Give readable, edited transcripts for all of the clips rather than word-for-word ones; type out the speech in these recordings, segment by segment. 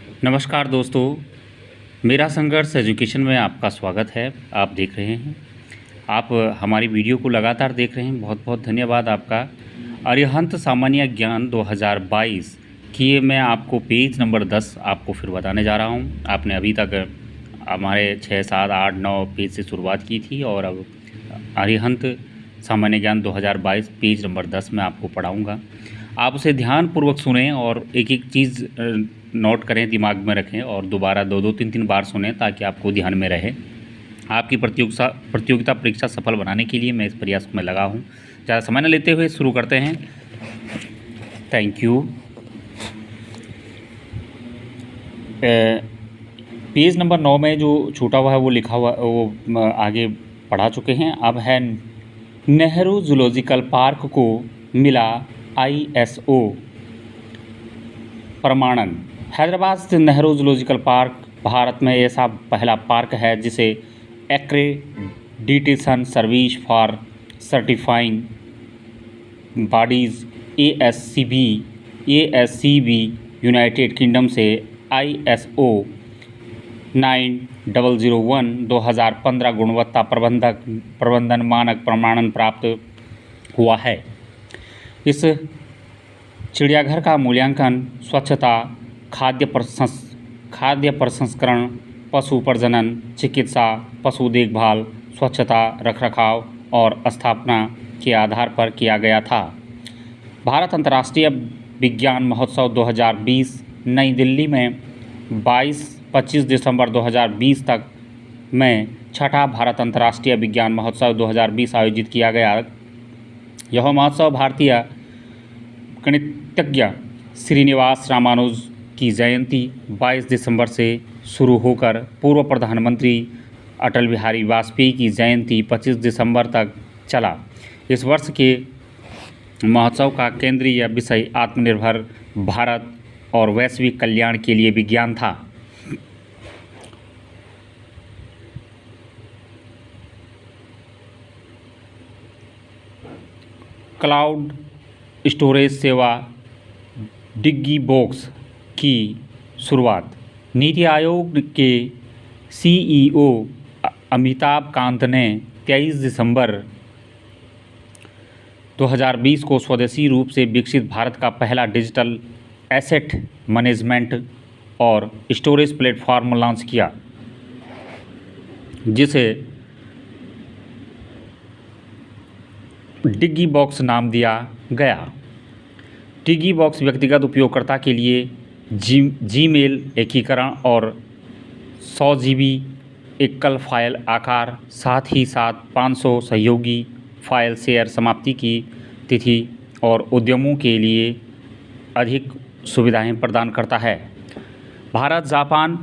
नमस्कार दोस्तों, मेरा संघर्ष एजुकेशन में आपका स्वागत है। आप देख रहे हैं, आप हमारी वीडियो को लगातार देख रहे हैं, बहुत-बहुत धन्यवाद आपका। अरिहंत सामान्य ज्ञान 2022 की ये मैं आपको पेज नंबर 10 आपको फिर बताने जा रहा हूँ। आपने अभी तक हमारे 6, 7, 8, 9 पेज से शुरुआत की थी और अब अरिहंत सामान्य ज्ञान 2022 पेज नंबर 10 में आपको पढ़ाऊँगा। आप उसे ध्यानपूर्वक सुनें और एक-एक चीज़ नोट करें, दिमाग में रखें और दोबारा 2-2, 3-3 बार सुनें ताकि आपको ध्यान में रहे। आपकी प्रतियोगिता परीक्षा सफल बनाने के लिए मैं इस प्रयास में लगा हूँ। ज़्यादा समय न लेते हुए शुरू करते हैं। Thank you. पेज नंबर 9 में जो छूटा हुआ है वो लिखा हुआ वो आगे पढ़ा चुके हैं। अब है नेहरू जूलॉजिकल पार्क को मिला ISO प्रमाणन। हैदराबाद स्थित नेहरू जूलॉजिकल पार्क भारत में ऐसा पहला पार्क है जिसे accreditation service for certifying bodies ASCB United kingdom से ISO 9001 2015 गुणवत्ता प्रबंधन मानक प्रमाणन प्राप्त हुआ है। इस चिड़ियाघर का मूल्यांकन स्वच्छता, खाद्य प्रसंस्करण, पशु प्रजनन, चिकित्सा, पशु देखभाल, स्वच्छता, रखरखाव और स्थापना के आधार पर किया गया था। भारत अंतर्राष्ट्रीय विज्ञान महोत्सव 2020 नई दिल्ली में 22-25 दिसंबर 2020 तक में छठा भारत अंतर्राष्ट्रीय विज्ञान महोत्सव 2020 आयोजित किया गया। यह महोत्सव भारतीय गणितज्ञ श्रीनिवास रामानुज की जयंती 22 दिसंबर से शुरू होकर पूर्व प्रधानमंत्री अटल बिहारी वाजपेयी की जयंती 25 दिसंबर तक चला। इस वर्ष के महोत्सव का केंद्रीय विषय आत्मनिर्भर भारत और वैश्विक कल्याण के लिए विज्ञान था। क्लाउड स्टोरेज सेवा डिग्गीबॉक्स की शुरुआत। नीति आयोग के CEO अमिताभ कांत ने 23 दिसंबर 2020 को स्वदेशी रूप से विकसित भारत का पहला डिजिटल एसेट मैनेजमेंट और स्टोरेज प्लेटफॉर्म लॉन्च किया, जिसे डिग्गीबॉक्स नाम दिया गया। डिग्गीबॉक्स व्यक्तिगत उपयोगकर्ता के लिए जीमेल एकीकरण और 100 GB एकल फाइल आकार, साथ ही साथ 500 सहयोगी फाइल शेयर समाप्ति की तिथि और उद्यमों के लिए अधिक सुविधाएं प्रदान करता है। भारत जापान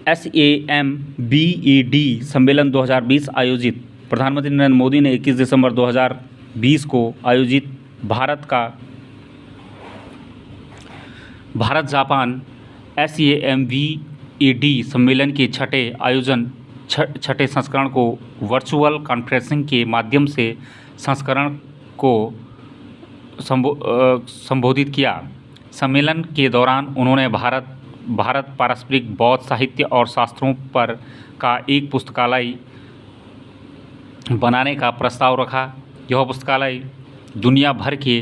SAMBAD सम्मेलन 2020 आयोजित। प्रधानमंत्री नरेंद्र मोदी ने 21 दिसंबर 2020 को आयोजित भारत जापान SAMBAD सम्मेलन के छठे संस्करण को वर्चुअल कॉन्फ्रेंसिंग के माध्यम से संस्करण को संबोधित किया। सम्मेलन के दौरान उन्होंने भारत पारंपरिक बौद्ध साहित्य और शास्त्रों पर का एक पुस्तकालय बनाने का प्रस्ताव रखा। यह पुस्तकालय दुनिया भर के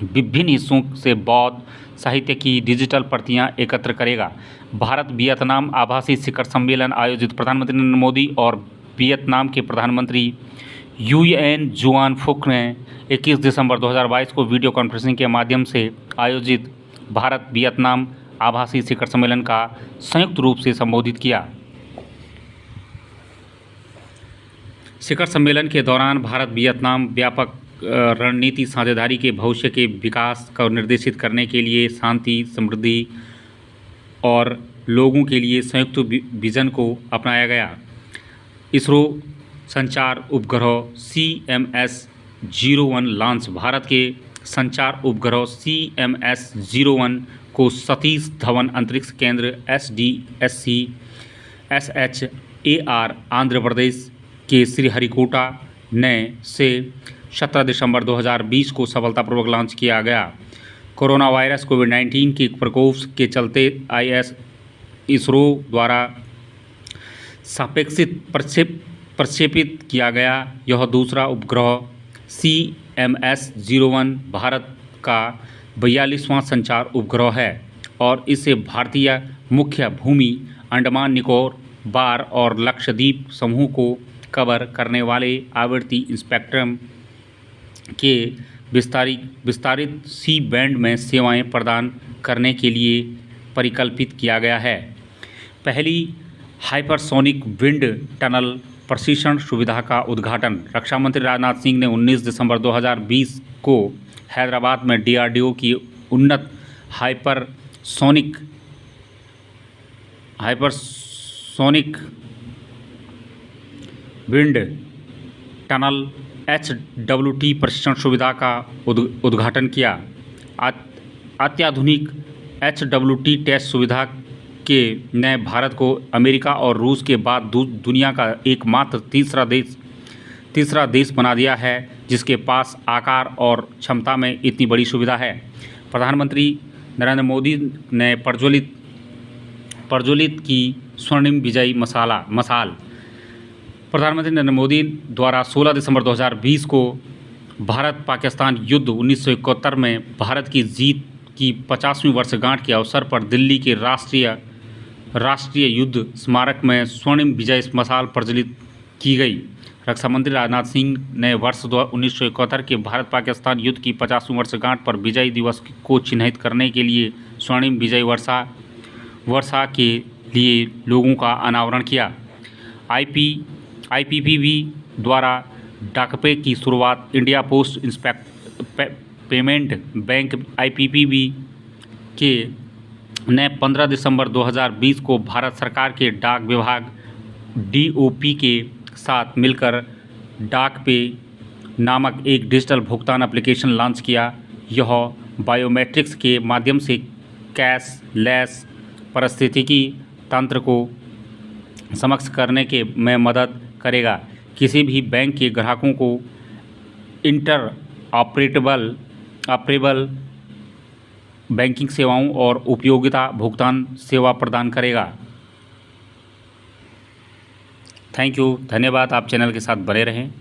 विभिन्न हिस्सों से बौद्ध साहित्य की डिजिटल प्रतियां एकत्र करेगा। भारत वियतनाम आभासी शिखर सम्मेलन आयोजित। प्रधानमंत्री नरेंद्र मोदी और वियतनाम के प्रधानमंत्री युएन जुआन फुक ने 21 दिसंबर 2022 को वीडियो कॉन्फ्रेंसिंग के माध्यम से आयोजित भारत वियतनाम आभासी शिखर सम्मेलन का संयुक्त रूप से संबोधित किया। शिखर सम्मेलन के दौरान भारत वियतनाम व्यापक रणनीति साझेदारी के भविष्य के विकास को निर्देशित करने के लिए शांति, समृद्धि और लोगों के लिए संयुक्त विजन को अपनाया गया। इसरो संचार उपग्रह CMS-01 लॉन्च। भारत के संचार उपग्रह CMS-01 को सतीश धवन अंतरिक्ष केंद्र SDSC SHAR आंध्र प्रदेश के श्रीहरिकोटा से 17 दिसंबर 2020 को सफलतापूर्वक लॉन्च किया गया। कोरोना वायरस कोविड-19 के प्रकोप के चलते इसरो द्वारा सापेक्षित प्रक्षेपित किया गया यह दूसरा उपग्रह CMS-01 भारत का 42वां संचार उपग्रह है और इसे भारतीय मुख्य भूमि, अंडमान निकोबार और लक्षद्वीप समूह को कवर करने वाले आवर्ती स्पेक्ट्रम के विस्तारित सी बैंड में सेवाएं प्रदान करने के लिए परिकल्पित किया गया है। पहली हाइपरसोनिक विंड टनल प्रशिक्षण सुविधा का उद्घाटन रक्षा मंत्री राजनाथ सिंह ने 19 दिसंबर 2020 को हैदराबाद में DRDO की उन्नत हाइपरसोनिक विंड टनल HWT प्रशिक्षण सुविधा का उद्घाटन किया। अत्याधुनिक HWT टेस्ट सुविधा के ने भारत को अमेरिका और रूस के बाद दुनिया का एकमात्र तीसरा देश बना दिया है जिसके पास आकार और क्षमता में इतनी बड़ी सुविधा है। प्रधानमंत्री नरेंद्र मोदी ने प्रज्वलित की स्वर्णिम विजयी मशाल। प्रधानमंत्री नरेंद्र मोदी द्वारा 16 दिसंबर 2020 को भारत पाकिस्तान युद्ध 1971 में भारत की जीत की 50वीं वर्षगांठ के अवसर पर दिल्ली के राष्ट्रीय युद्ध स्मारक में स्वर्णिम विजय मशाल प्रज्वलित की गई। रक्षा मंत्री राजनाथ सिंह ने वर्ष 1971 के भारत पाकिस्तान युद्ध की 50वीं वर्षगांठ पर विजय दिवस को चिन्हित करने के लिए स्वर्णिम विजय वर्षा के लिए लोगों का अनावरण किया। IPPB द्वारा डाकपे की शुरुआत India post payment bank IPPB के ने 15 दिसंबर 2020 को भारत सरकार के डाक विभाग DOP के साथ मिलकर डाकपे नामक एक डिजिटल भुगतान एप्लीकेशन लॉन्च किया। यह बायोमेट्रिक्स के माध्यम से कैशलेस पारिस्थितिकी तंत्र को सक्षम करने में मदद करेगा। किसी भी बैंक के ग्राहकों को ऑपरेबल बैंकिंग सेवाओं और उपयोगिता भुगतान सेवा प्रदान करेगा। थैंक यू, धन्यवाद। आप चैनल के साथ बने रहें।